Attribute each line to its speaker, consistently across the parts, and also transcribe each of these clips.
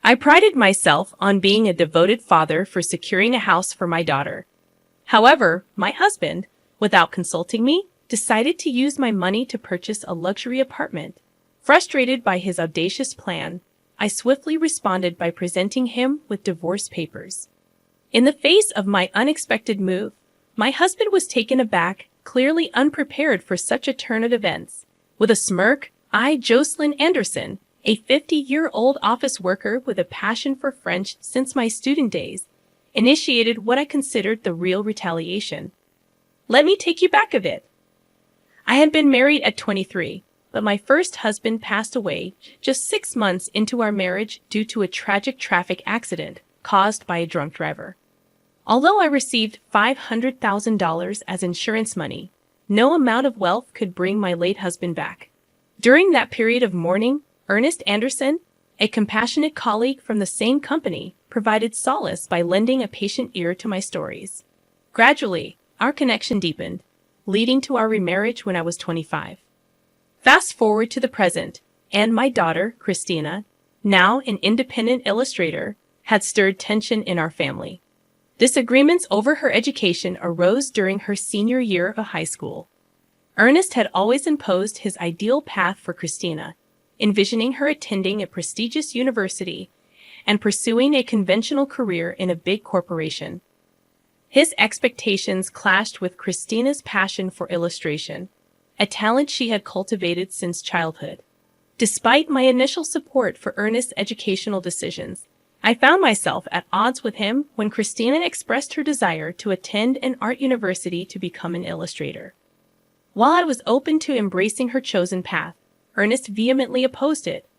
Speaker 1: I prided myself on being a devoted father for securing a house for my daughter. However, my husband, without consulting me, decided to use my money to purchase a luxury apartment. Frustrated by his audacious plan, I swiftly responded by presenting him with divorce papers. In the face of my unexpected move, my husband was taken aback, clearly unprepared for such a turn of events. With a smirk, I, Jocelyn Anderson, a 50-year-old office worker with a passion for French since my student days, initiated what I considered the real retaliation. Let me take you back a bit. I had been married at 23, but my first husband passed away just 6 months into our marriage due to a tragic traffic accident caused by a drunk driver. Although I received $500,000 as insurance money, no amount of wealth could bring my late husband back. During that period of mourning, Ernest Anderson, a compassionate colleague from the same company, provided solace by lending a patient ear to my stories. Gradually, our connection deepened, leading to our remarriage when I was 25. Fast forward to the present, and my daughter, Christina, now an independent illustrator, had stirred tension in our family. Disagreements over her education arose during her senior year of high school. Ernest had always imposed his ideal path for Christina, envisioning her attending a prestigious university and pursuing a conventional career in a big corporation. His expectations clashed with Christina's passion for illustration, a talent she had cultivated since childhood. Despite my initial support for Ernest's educational decisions, I found myself at odds with him when Christina expressed her desire to attend an art university to become an illustrator. While I was open to embracing her chosen path, Ernest vehemently opposed it,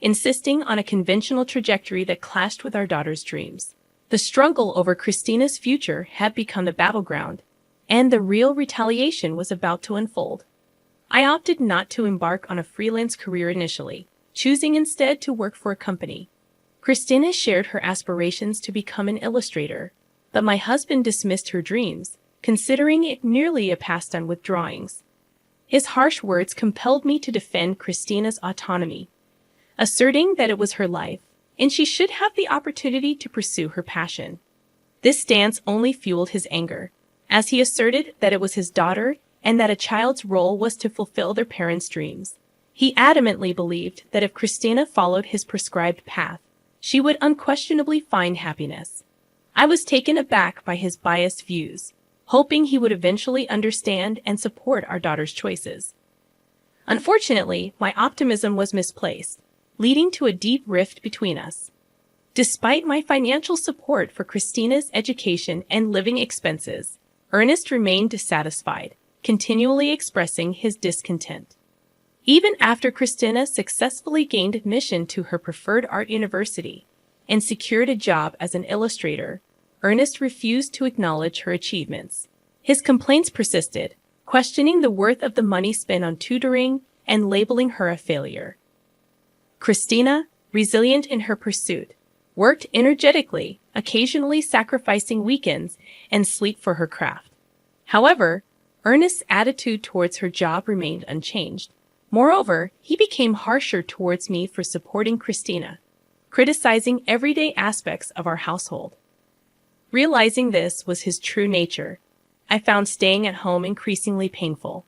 Speaker 1: insisting on a conventional trajectory that clashed with our daughter's dreams. The struggle over Christina's future had become the battleground, and the real retaliation was about to unfold. I opted not to embark on a freelance career initially, choosing instead to work for a company. Christina shared her aspirations to become an illustrator, but my husband dismissed her dreams, considering it merely a pastime with drawings. His harsh words compelled me to defend Christina's autonomy, asserting that it was her life, and she should have the opportunity to pursue her passion. This stance only fueled his anger, as he asserted that it was his daughter and that a child's role was to fulfill their parents' dreams. He adamantly believed that if Christina followed his prescribed path, she would unquestionably find happiness. I was taken aback by his biased views, hoping he would eventually understand and support our daughter's choices. Unfortunately, my optimism was misplaced, leading to a deep rift between us. Despite my financial support for Christina's education and living expenses, Ernest remained dissatisfied, continually expressing his discontent. Even after Christina successfully gained admission to her preferred art university and secured a job as an illustrator, Ernest refused to acknowledge her achievements. His complaints persisted, questioning the worth of the money spent on tutoring and labeling her a failure. Christina, resilient in her pursuit, worked energetically, occasionally sacrificing weekends and sleep for her craft. However, Ernest's attitude towards her job remained unchanged. Moreover, he became harsher towards me for supporting Christina, criticizing everyday aspects of our household. Realizing this was his true nature, I found staying at home increasingly painful.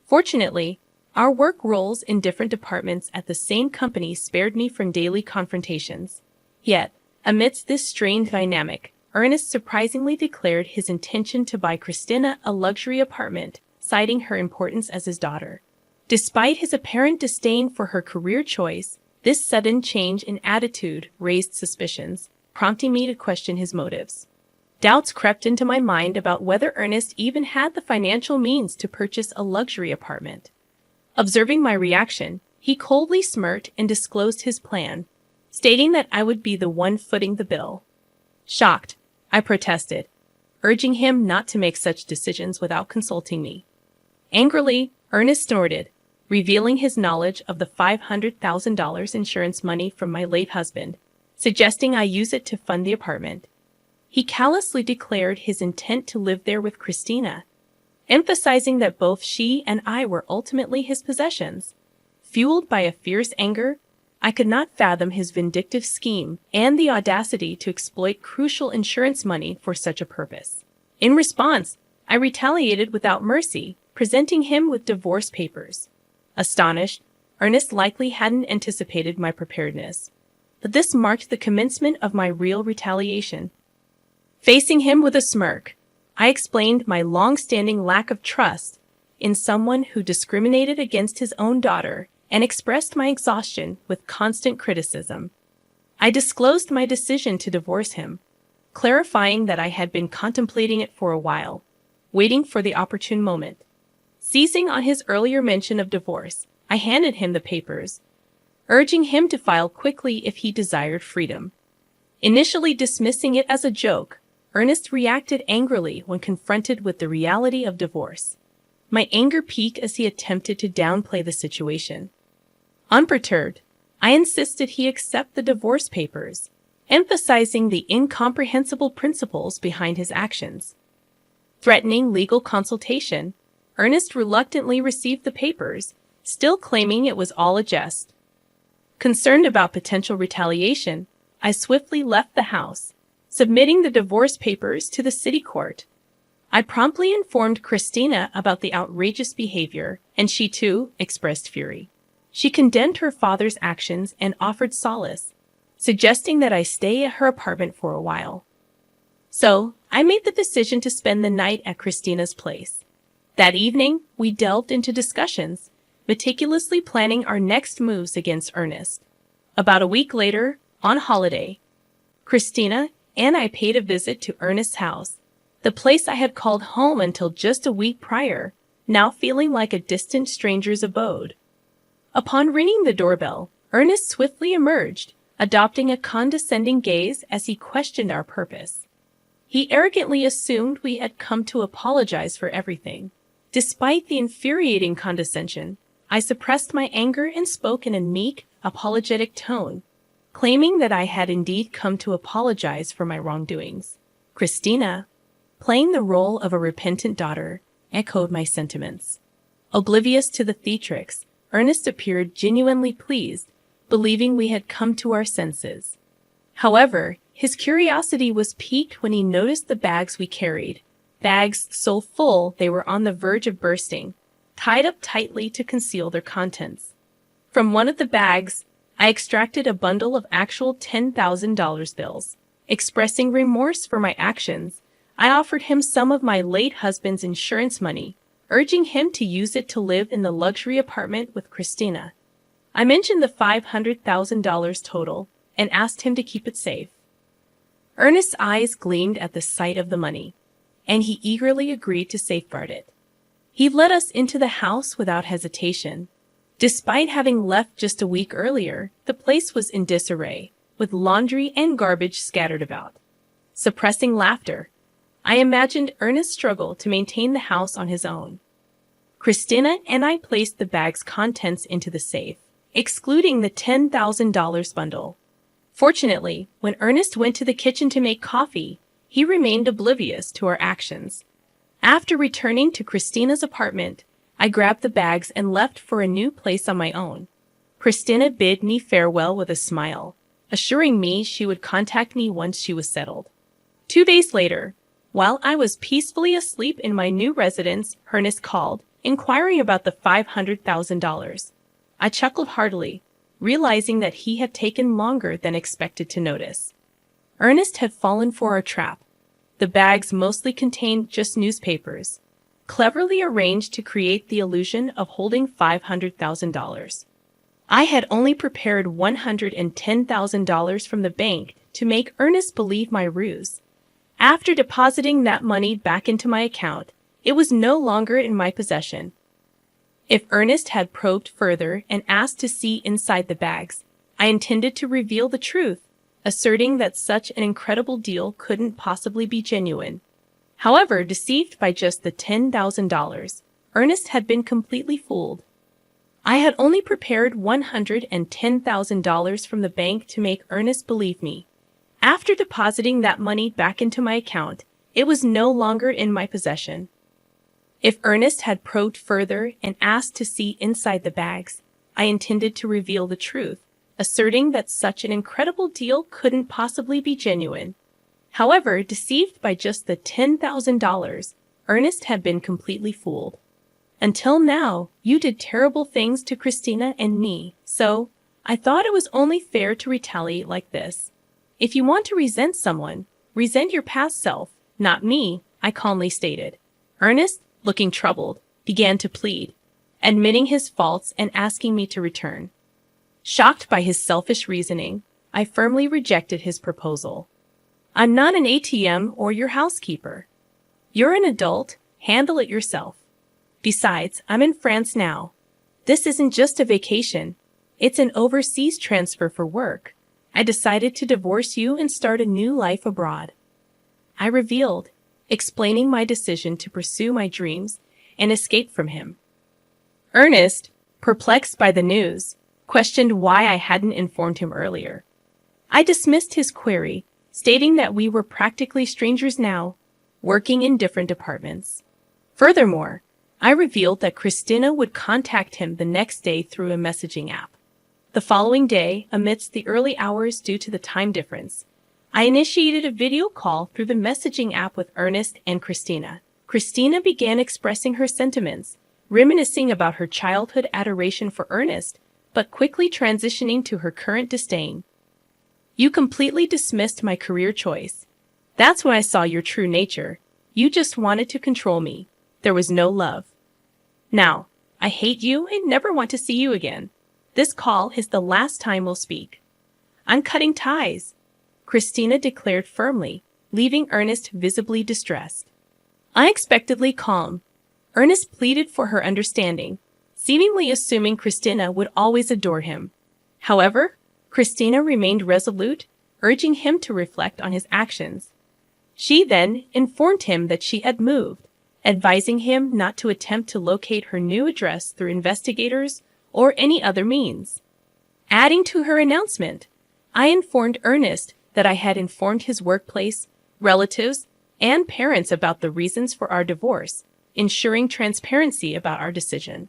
Speaker 1: Fortunately, our work roles in different departments at the same company spared me from daily confrontations. Yet, amidst this strained dynamic, Ernest surprisingly declared his intention to buy Christina a luxury apartment, citing her importance as his daughter. Despite his apparent disdain for her career choice, this sudden change in attitude raised suspicions, prompting me to question his motives. Doubts crept into my mind about whether Ernest even had the financial means to purchase a luxury apartment. Observing my reaction, he coldly smirked and disclosed his plan, stating that I would be the one footing the bill. Shocked, I protested, urging him not to make such decisions without consulting me. Angrily, Ernest snorted, revealing his knowledge of the $500,000 insurance money from my late husband, suggesting I use it to fund the apartment. He callously declared his intent to live there with Christina, emphasizing that both she and I were ultimately his possessions. Fueled by a fierce anger, I could not fathom his vindictive scheme and the audacity to exploit crucial insurance money for such a purpose. In response, I retaliated without mercy, presenting him with divorce papers. Astonished, Ernest likely hadn't anticipated my preparedness. But this marked the commencement of my real retaliation. Facing him with a smirk, I explained my long-standing lack of trust in someone who discriminated against his own daughter and expressed my exhaustion with constant criticism. I disclosed my decision to divorce him, clarifying that I had been contemplating it for a while, waiting for the opportune moment. Seizing on his earlier mention of divorce, I handed him the papers, urging him to file quickly if he desired freedom. Initially dismissing it as a joke, Ernest reacted angrily when confronted with the reality of divorce. My anger peaked as he attempted to downplay the situation. Unperturbed, I insisted he accept the divorce papers, emphasizing the incomprehensible principles behind his actions. Threatening legal consultation, Ernest reluctantly received the papers, still claiming it was all a jest. Concerned about potential retaliation, I swiftly left the house, submitting the divorce papers to the city court. I promptly informed Christina about the outrageous behavior, and she too expressed fury. She condemned her father's actions and offered solace, suggesting that I stay at her apartment for a while. So, I made the decision to spend the night at Christina's place. That evening, we delved into discussions, meticulously planning our next moves against Ernest. About a week later, on holiday, Christina and I paid a visit to Ernest's house, the place I had called home until just a week prior, now feeling like a distant stranger's abode. Upon ringing the doorbell, Ernest swiftly emerged, adopting a condescending gaze as he questioned our purpose. He arrogantly assumed we had come to apologize for everything. Despite the infuriating condescension, I suppressed my anger and spoke in a meek, apologetic tone, claiming that I had indeed come to apologize for my wrongdoings. Christina, playing the role of a repentant daughter, echoed my sentiments. Oblivious to the theatrics, Ernest appeared genuinely pleased, believing we had come to our senses. However, his curiosity was piqued when he noticed the bags we carried, bags so full they were on the verge of bursting, tied up tightly to conceal their contents. From one of the bags, I extracted a bundle of actual $10,000 bills. Expressing remorse for my actions, I offered him some of my late husband's insurance money, urging him to use it to live in the luxury apartment with Christina. I mentioned the $500,000 total and asked him to keep it safe. Ernest's eyes gleamed at the sight of the money, and he eagerly agreed to safeguard it. He led us into the house without hesitation. Despite having left just a week earlier, the place was in disarray, with laundry and garbage scattered about. Suppressing laughter, I imagined Ernest's struggle to maintain the house on his own. Christina and I placed the bag's contents into the safe, excluding the $10,000 bundle. Fortunately, when Ernest went to the kitchen to make coffee, he remained oblivious to our actions. After returning to Christina's apartment, I grabbed the bags and left for a new place on my own. Christina bid me farewell with a smile, assuring me she would contact me once she was settled. 2 days later, while I was peacefully asleep in my new residence, Ernest called, inquiring about the $500,000. I chuckled heartily, realizing that he had taken longer than expected to notice. Ernest had fallen for our trap. The bags mostly contained just newspapers, cleverly arranged to create the illusion of holding $500,000. I had only prepared $110,000 from the bank to make Ernest believe my ruse. After depositing that money back into my account, it was no longer in my possession. If Ernest had probed further and asked to see inside the bags, I intended to reveal the truth, asserting that such an incredible deal couldn't possibly be genuine. However, deceived by just the $10,000, Ernest had been completely fooled. I had only prepared $110,000 from the bank to make Ernest believe me. After depositing that money back into my account, it was no longer in my possession. If Ernest had probed further and asked to see inside the bags, I intended to reveal the truth, asserting that such an incredible deal couldn't possibly be genuine. However, deceived by just the $10,000, Ernest had been completely fooled. Until now, you did terrible things to Christina and me, so I thought it was only fair to retaliate like this. If you want to resent someone, resent your past self, not me, I calmly stated. Ernest, looking troubled, began to plead, admitting his faults and asking me to return. Shocked by his selfish reasoning, I firmly rejected his proposal. I'm not an ATM or your housekeeper. You're an adult, handle it yourself. Besides, I'm in France now. This isn't just a vacation. It's an overseas transfer for work. I decided to divorce you and start a new life abroad. I revealed, explaining my decision to pursue my dreams and escape from him. Ernest, perplexed by the news, questioned why I hadn't informed him earlier. I dismissed his query, stating that we were practically strangers now, working in different departments. Furthermore, I revealed that Christina would contact him the next day through a messaging app. The following day, amidst the early hours due to the time difference, I initiated a video call through the messaging app with Ernest and Christina. Christina began expressing her sentiments, reminiscing about her childhood adoration for Ernest, but quickly transitioning to her current disdain. You completely dismissed my career choice. That's when I saw your true nature. You just wanted to control me. There was no love. Now, I hate you and never want to see you again. This call is the last time we'll speak. I'm cutting ties, Christina declared firmly, leaving Ernest visibly distressed. Unexpectedly calm, Ernest pleaded for her understanding, seemingly assuming Christina would always adore him. However, Christina remained resolute, urging him to reflect on his actions. She then informed him that she had moved, advising him not to attempt to locate her new address through investigators or any other means. Adding to her announcement, I informed Ernest that I had informed his workplace, relatives, and parents about the reasons for our divorce, ensuring transparency about our decision.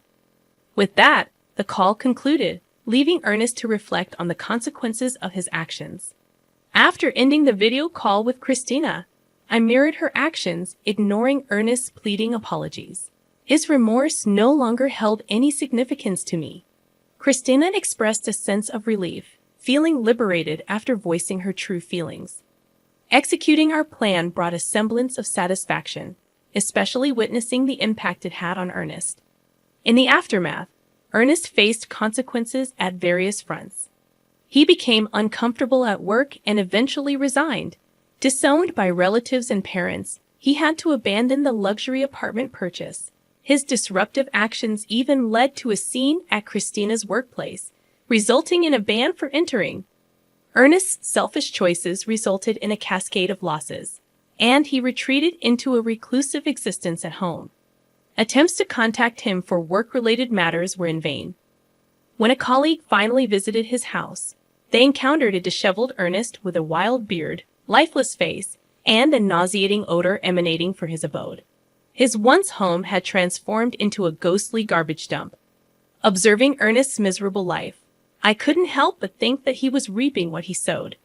Speaker 1: With that, the call concluded, leaving Ernest to reflect on the consequences of his actions. After ending the video call with Christina, I mirrored her actions, ignoring Ernest's pleading apologies. His remorse no longer held any significance to me. Christina expressed a sense of relief, feeling liberated after voicing her true feelings. Executing our plan brought a semblance of satisfaction, especially witnessing the impact it had on Ernest. In the aftermath, Ernest faced consequences at various fronts. He became uncomfortable at work and eventually resigned. Disowned by relatives and parents, he had to abandon the luxury apartment purchase. His disruptive actions even led to a scene at Christina's workplace, resulting in a ban for entering. Ernest's selfish choices resulted in a cascade of losses, and he retreated into a reclusive existence at home. Attempts to contact him for work-related matters were in vain. When a colleague finally visited his house, they encountered a disheveled Ernest with a wild beard, lifeless face, and a nauseating odor emanating from his abode. His once home had transformed into a ghostly garbage dump. Observing Ernest's miserable life, I couldn't help but think that he was reaping what he sowed.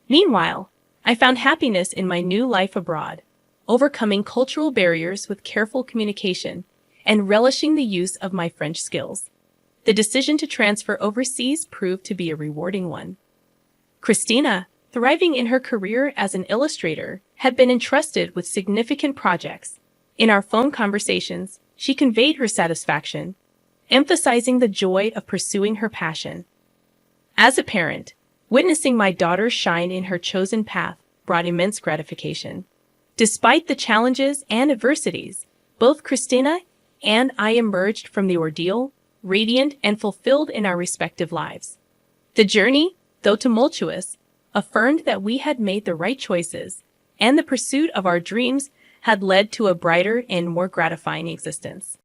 Speaker 1: Meanwhile, I found happiness in my new life abroad, overcoming cultural barriers with careful communication and relishing the use of my French skills. The decision to transfer overseas proved to be a rewarding one. Christina, thriving in her career as an illustrator, had been entrusted with significant projects. In our phone conversations, she conveyed her satisfaction, emphasizing the joy of pursuing her passion. As a parent, witnessing my daughter shine in her chosen path brought immense gratification. Despite the challenges and adversities, both Christina and I emerged from the ordeal, radiant and fulfilled in our respective lives. The journey, though tumultuous, affirmed that we had made the right choices, and the pursuit of our dreams had led to a brighter and more gratifying existence.